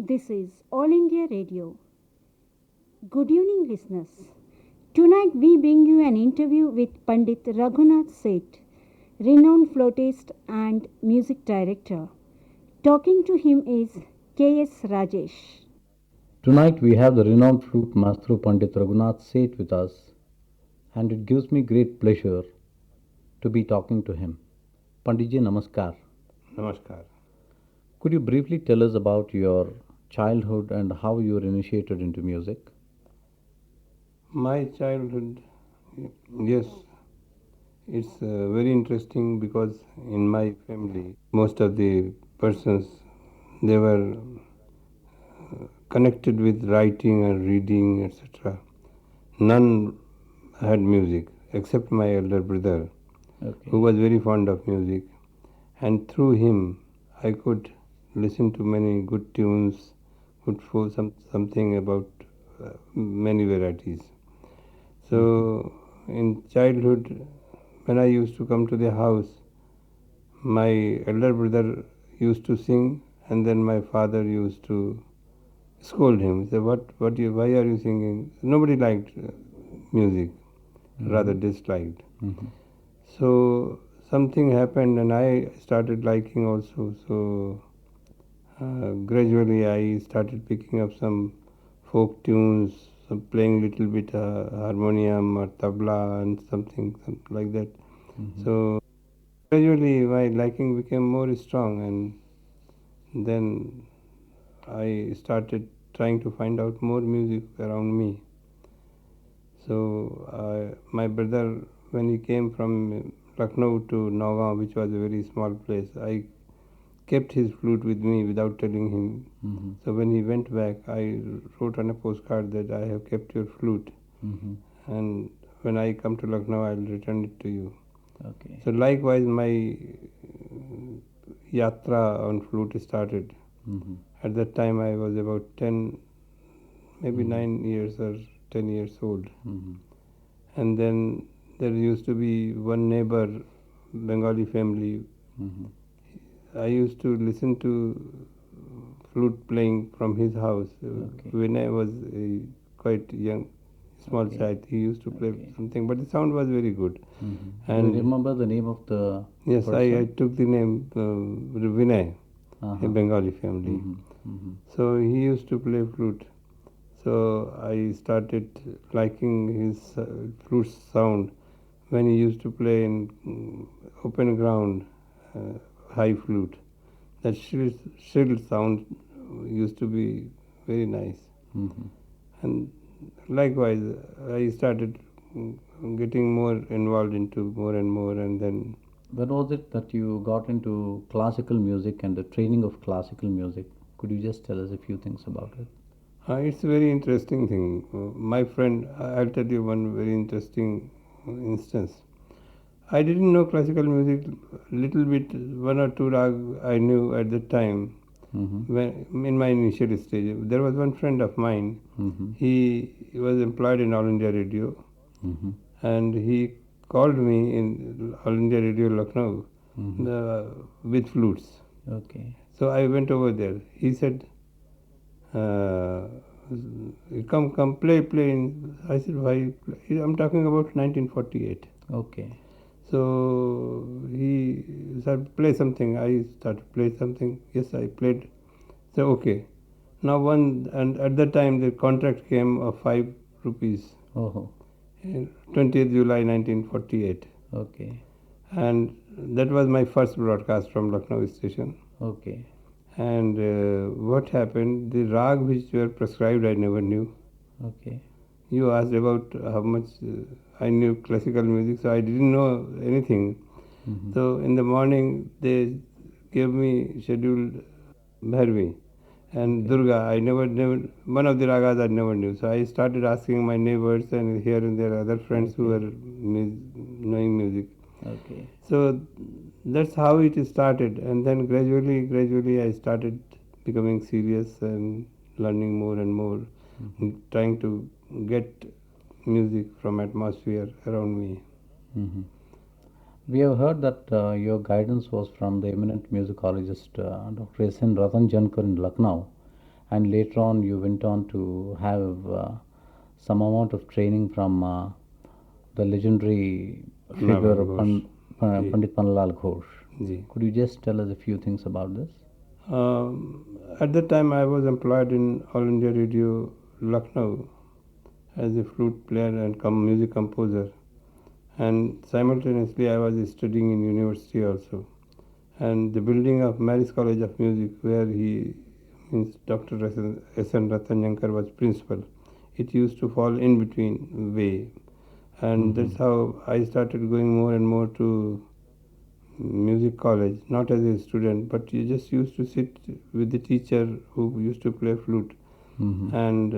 This is All India Radio. Good evening, listeners. Tonight we bring you an interview with Pandit Raghunath Seth, renowned flautist and music director. Talking to him is K.S. Rajesh. Tonight we have the renowned flute master Pandit Raghunath Seth with us, and it gives me great pleasure to be talking to him. Panditji, namaskar. Namaskar. Could you briefly tell us about your childhood and how you were initiated into music? My childhood, yes, it's very interesting because in my family, most of the persons they were connected with writing and reading, etc. None had music except my elder brother, who was very fond of music, and through him I could listen to many good tunes, could feel something about many varieties. So in childhood, when I used to come to the house, my elder brother used to sing, and then my father used to scold him. He said, why are you singing? Nobody liked music, rather disliked. So something happened, and I started liking also. So gradually, I started picking up some folk tunes, some playing little bit harmonium or tabla and something like that. So gradually, my liking became more strong, and then I started trying to find out more music around me. So my brother, when he came from Lucknow to Nagaon, which was a very small place, I kept his flute with me without telling him. So when he went back, I wrote on a postcard that I have kept your flute, and when I come to Lucknow, I will return it to you. Okay. So likewise, my yatra on flute started. At that time, I was about 10, maybe 9 years or 10 years old. And then there used to be one neighbor, Bengali family. I used to listen to flute playing from his house when I was quite young, small child. He used to play something, but the sound was very good. And do you remember the name of the yes, person? I took the name Vinay, a Bengali family. So he used to play flute. So I started liking his flute sound when he used to play in open ground, high flute. That shrill sound used to be very nice. And likewise, I started getting more involved into more and more, and then. When was it that you got into classical music and the training of classical music? Could you just tell us a few things about it? It's a very interesting thing. My friend, I'll tell you one very interesting instance. I didn't know classical music, little bit, one or two rag I knew at the time. When, in my initial stage, there was one friend of mine. He was employed in All India Radio, and he called me in All India Radio Lucknow with flutes. Okay. So I went over there. He said, uh, come, play. I said, why? I'm talking about 1948. Okay. So he said, play something. I started play something. Yes, I played. So okay. Now and at that time the contract came of 5 rupees. Oh. 20th July 1948. Okay. And that was my first broadcast from Lucknow station. Okay. And what happened, the rag which were prescribed I never knew. Okay. You asked about how much I knew classical music, so I didn't know anything. So in the morning they gave me scheduled Bhairavi and Durga. I never, one of the ragas I never knew. So I started asking my neighbors and here and there other friends who were knowing music. Okay. So that's how it started, and then gradually I started becoming serious and learning more and more, trying to get music from atmosphere around me. We have heard that your guidance was from the eminent musicologist Dr. S. N. Ratan Jankar in Lucknow, and later on you went on to have some amount of training from the legendary figure Ghosh. Ji. Pandit Panlal Ghosh. Ji. Could you just tell us a few things about this? At that time, I was employed in All India Radio, Lucknow, as a flute player and music composer. And simultaneously, I was studying in university also. And the building of Mary's College of Music, where Dr. S.N. Ratanjankar was principal, it used to fall in between way. And that's how I started going more and more to music college, not as a student, but you just used to sit with the teacher who used to play flute. And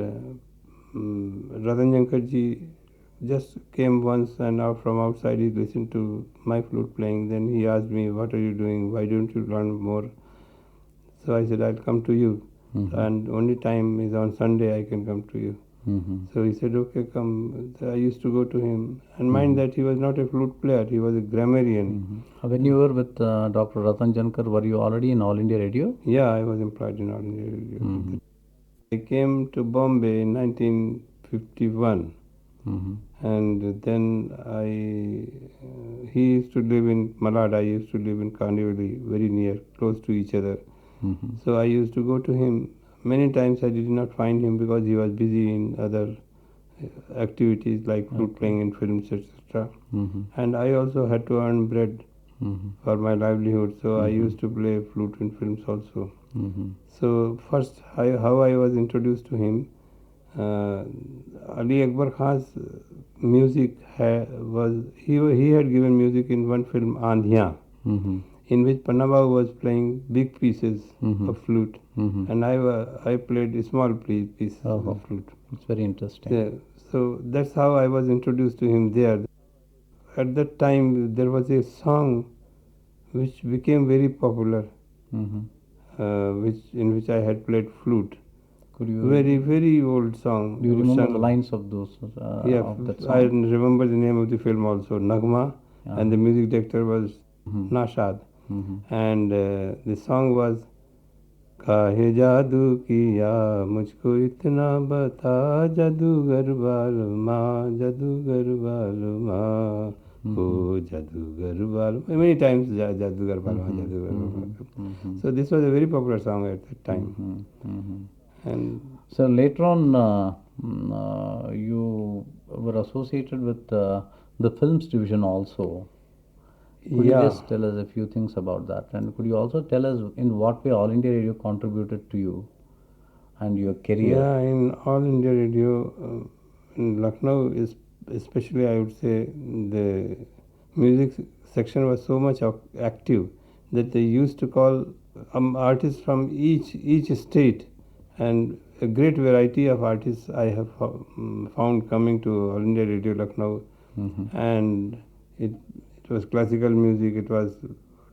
Ratanjankar ji just came once, and from outside he listened to my flute playing. Then he asked me, "What are you doing? Why don't you learn more?" So I said, "I'll come to you. And only time is on Sunday I can come to you." So he said, "Okay, come." So I used to go to him. And mind that he was not a flute player, he was a grammarian. When you were with Dr. Ratan Jankar, were you already in All India Radio? Yeah, I was employed in All India Radio. I came to Bombay in 1951. And then he used to live in Malad, I used to live in Kandivali, very near, close to each other. So I used to go to him. Many times I did not find him because he was busy in other activities like flute playing in films, etc. And I also had to earn bread for my livelihood, so I used to play flute in films also. So first, how I was introduced to him, Ali Akbar Khan's music he had given music in one film, Andhiyan, in which Pannabhagu was playing big pieces of flute, and I played a small piece of flute. It's very interesting. Yeah, so that's how I was introduced to him there. At that time, there was a song which became very popular, in which I had played flute. Very old song. Do you remember the lines of those? Of that song? I remember the name of the film also, Nagma, and the music director was Nashad. And the song was काहे जादू किया मुझको इतना बता जादूगर बालमा जादूगर बालमा ओ जादूगर बालमा. Many times जादूगर बालमा जादूगर बालमा. So this was a very popular song at that time. And so later on you were associated with the films division also. Could you just tell us a few things about that? And could you also tell us in what way All India Radio contributed to you and your career? Yeah, in All India Radio, in Lucknow, especially I would say the music section was so much active that they used to call artists from each state, and a great variety of artists I have found coming to All India Radio Lucknow. And it was classical music, it was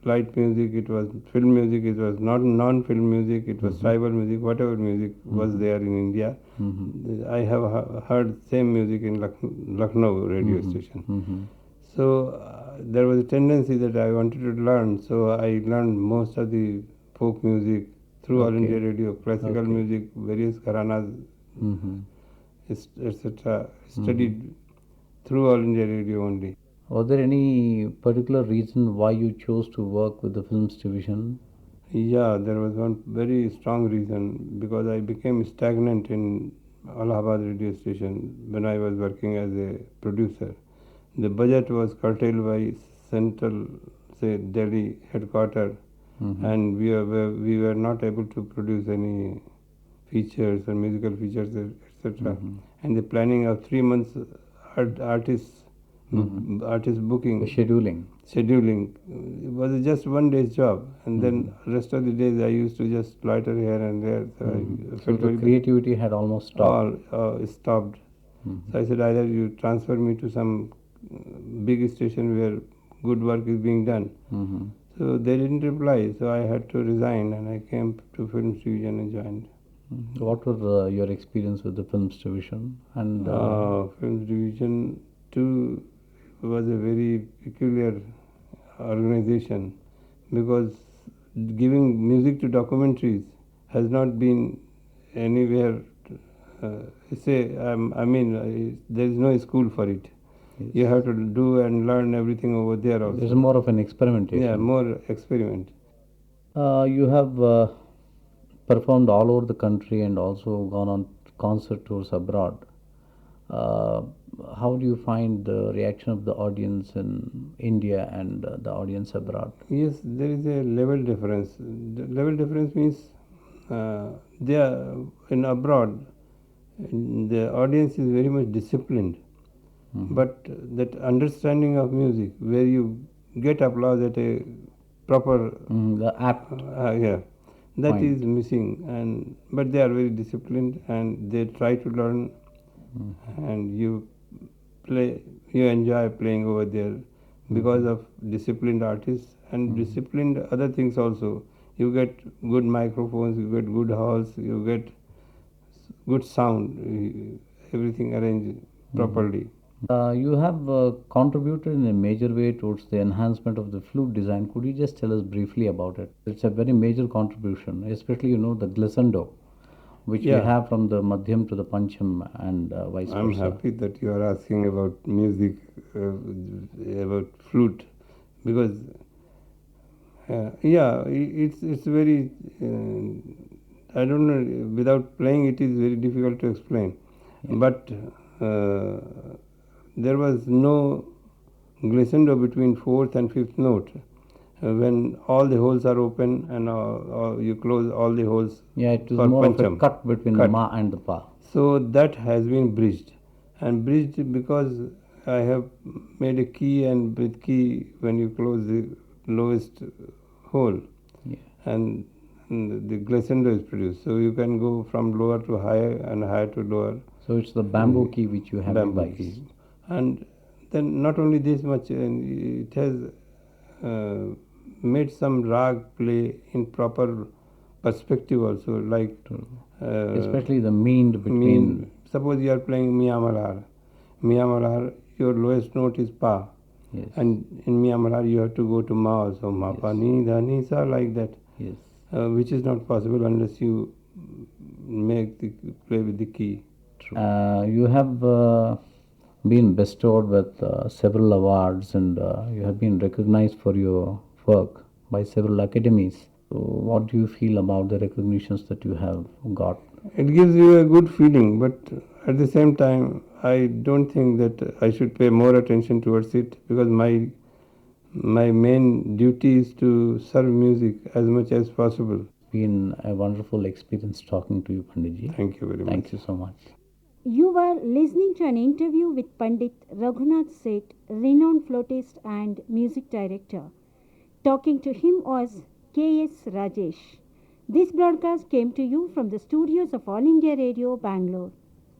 light music, it was film music, it was not non-film music, it was tribal music, whatever music was there in India. I have heard same music in Lucknow radio station. So there was a tendency that I wanted to learn, so I learned most of the folk music through All India Radio, classical music, various gharanas, etc. Studied through All India Radio only. Was there any particular reason why you chose to work with the films division? Yeah, there was one very strong reason, because I became stagnant in Allahabad radio station when I was working as a producer. The budget was curtailed by central, say, Delhi headquarters, and we were not able to produce any features or musical features, etc. And the planning of 3 months artist booking, scheduling was just one day's job, and then rest of the days I used to just loiter here and there. So the creativity had almost stopped. Stopped. So I said, either you transfer me to some big station where good work is being done. So they didn't reply, so I had to resign, and I came to Films Division and joined. What was your experience with the Films Division? And Films Division too was a very peculiar organization, because giving music to documentaries has not been anywhere. Say, there is no school for it. Yes. You have to do and learn everything over there also. It's more of an experimentation. Yeah, more experiment. You have performed all over the country and also gone on concert tours abroad. Uh, how do you find the reaction of the audience in India and the audience abroad? Yes, there is a level difference. The level difference means they are in abroad. The audience is very much disciplined, but that understanding of music, where you get applause at a proper The apt yeah, that point. is missing. And but they are very disciplined and they try to learn, and you enjoy playing over there because of disciplined artists and disciplined other things also. You get good microphones, you get good halls, you get good sound, everything arranged properly. You have contributed in a major way towards the enhancement of the flute design. Could you just tell us briefly about it? It's a very major contribution, especially the glissando, which we Yeah. have from the Madhyam to the Pancham and vice versa. I'm happy that you are asking about music, about flute, because it's very. I don't know. Without playing, it is very difficult to explain. But there was no glissando between fourth and fifth note. When all the holes are open and you close all the holes. Yeah, it is for more of a Pancham. cut between the ma and the pa. So that has been bridged, and bridged because I have made a key, and with key when you close the lowest hole, Yeah. and the glissando is produced. So you can go from lower to higher and higher to lower. So it's the bamboo key which you have Bamboo devised. key. And then not only this much, it has made some rag play in proper perspective also, like Especially the mean between. suppose you are playing Mia Malhar. Mia Malhar, your lowest note is Pa. Yes. And in Mia Malhar you have to go to Ma also. Ma, Pa, Ni, Da, Ni, Sa, like that. Yes. Which is not possible unless you play with the key. You have been bestowed with several awards and you have been recognized for your work by several academies. So what do you feel about the recognitions that you have got? It gives you a good feeling, but at the same time, I don't think that I should pay more attention towards it, because my main duty is to serve music as much as possible. It's been a wonderful experience talking to you, Panditji. Thank you very much. Thank you so much. You were listening to an interview with Pandit Raghunath Seth, renowned flautist and music director. Talking to him was K.S. Rajesh. This broadcast came to you from the studios of All India Radio, Bangalore.